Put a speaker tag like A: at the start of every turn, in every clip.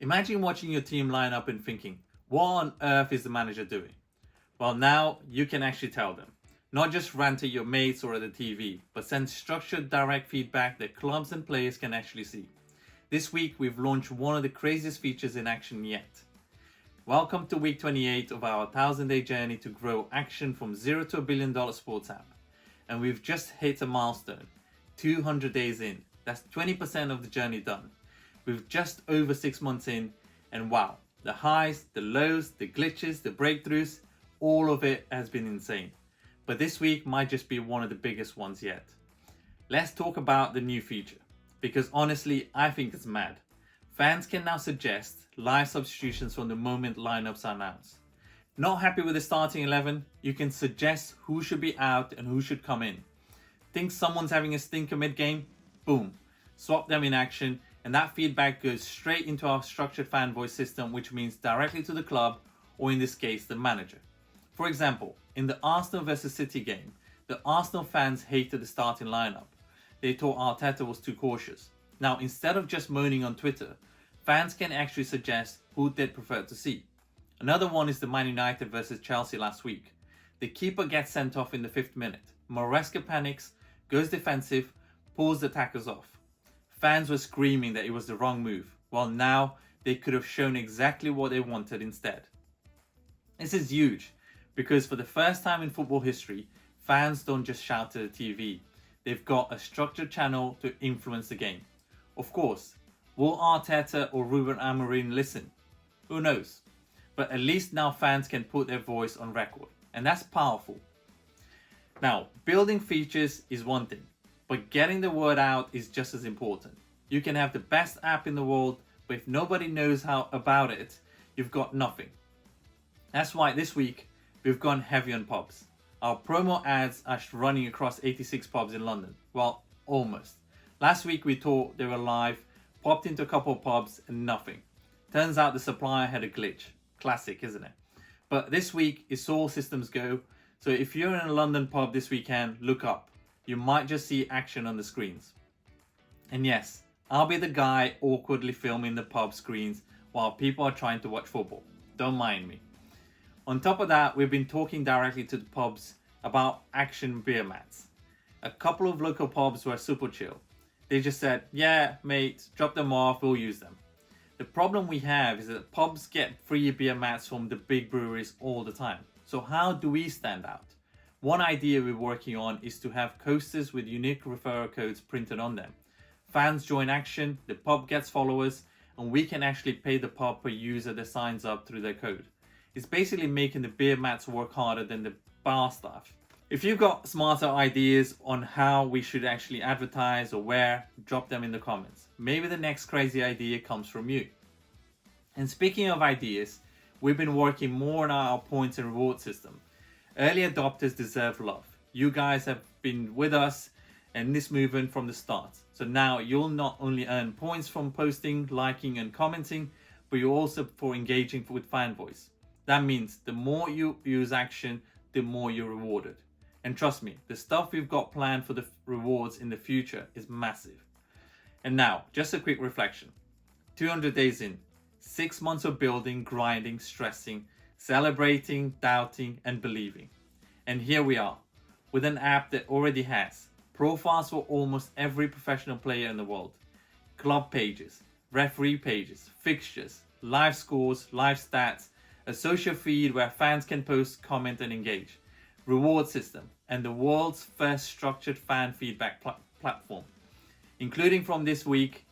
A: Imagine watching your team line up and thinking, what on earth is the manager doing? Well, now you can actually tell them. Not just rant at your mates or at the TV, but send structured direct feedback that clubs and players can actually see. This week we've launched one of the craziest features in Action yet. Welcome to week 28 of our 1,000-day journey to grow Action from $0 to $1 billion sports app. And we've just hit a milestone, 200 days in. That's 20% of the journey done. We're just over 6 months in, and wow, the highs, the lows, the glitches, the breakthroughs, all of it has been insane. But this week might just be one of the biggest ones yet. Let's talk about the new feature, because honestly, I think it's mad. Fans can now suggest live substitutions from the moment lineups are announced. Not happy with the starting 11? You can suggest who should be out and who should come in. Think someone's having a stinker mid-game? Boom, swap them in Action, and that feedback goes straight into our structured fan voice system, which means directly to the club, or in this case, the manager. For example, in the Arsenal vs City game, the Arsenal fans hated the starting lineup. They thought Arteta was too cautious. Now, instead of just moaning on Twitter, fans can actually suggest who they'd prefer to see. Another one is the Man United vs Chelsea last week. The keeper gets sent off in the 5th minute. Maresca panics, goes defensive, pulls the attackers off. Fans were screaming that it was the wrong move. Well, now they could have shown exactly what they wanted instead. This is huge because for the first time in football history, fans don't just shout to the TV. They've got a structured channel to influence the game. Of course, will Arteta or Ruben Amorim listen? Who knows? But at least now fans can put their voice on record, and that's powerful. Now, building features is one thing, but getting the word out is just as important. You can have the best app in the world, but if nobody knows how about it, you've got nothing. That's why this week we've gone heavy on pubs. Our promo ads are running across 86 pubs in London. Well, almost. Last week we thought they were live, popped into a couple of pubs and nothing. Turns out the supplier had a glitch. Classic, isn't it? But this week it's all systems go. So if you're in a London pub this weekend, look up. You might just see Action on the screens. And yes, I'll be the guy awkwardly filming the pub screens while people are trying to watch football. Don't mind me. On top of that, we've been talking directly to the pubs about Action beer mats. A couple of local pubs were super chill. They just said, yeah, mate, drop them off, we'll use them. The problem we have is that pubs get free beer mats from the big breweries all the time. So how do we stand out? One idea we're working on is to have coasters with unique referral codes printed on them. Fans join Action, the pub gets followers, and we can actually pay the pub per user that signs up through their code. It's basically making the beer mats work harder than the bar staff. If you've got smarter ideas on how we should actually advertise or where, drop them in the comments. Maybe the next crazy idea comes from you. And speaking of ideas, we've been working more on our points and reward system. Early adopters deserve love. You guys have been with us in this movement from the start. So now you'll not only earn points from posting, liking and commenting, but you also for engaging with fan voice. That means the more you use Action, the more you're rewarded. And trust me, the stuff we've got planned for the rewards in the future is massive. And now, just a quick reflection. 200 days in, 6 months of building, grinding, stressing, celebrating, doubting, and believing. And here we are, with an app that already has profiles for almost every professional player in the world, club pages, referee pages, fixtures, live scores, live stats, a social feed where fans can post, comment, and engage, reward system, and the world's first structured fan feedback platform, including from this week,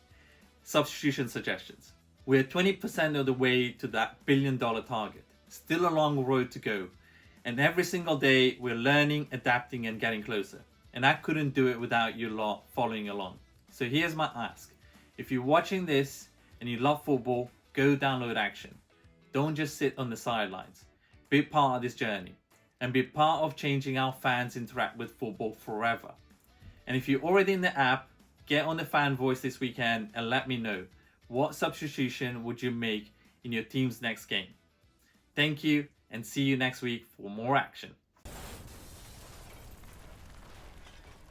A: substitution suggestions. We're 20% of the way to that $1 billion target. Still a long road to go. And every single day we're learning, adapting and getting closer. And I couldn't do it without you lot following along. So here's my ask. If you're watching this and you love football, go download Action. Don't just sit on the sidelines. Be part of this journey and be part of changing how fans interact with football forever. And if you're already in the app, get on the fan voice this weekend and let me know. What substitution would you make in your team's next game? Thank you and see you next week for more Action.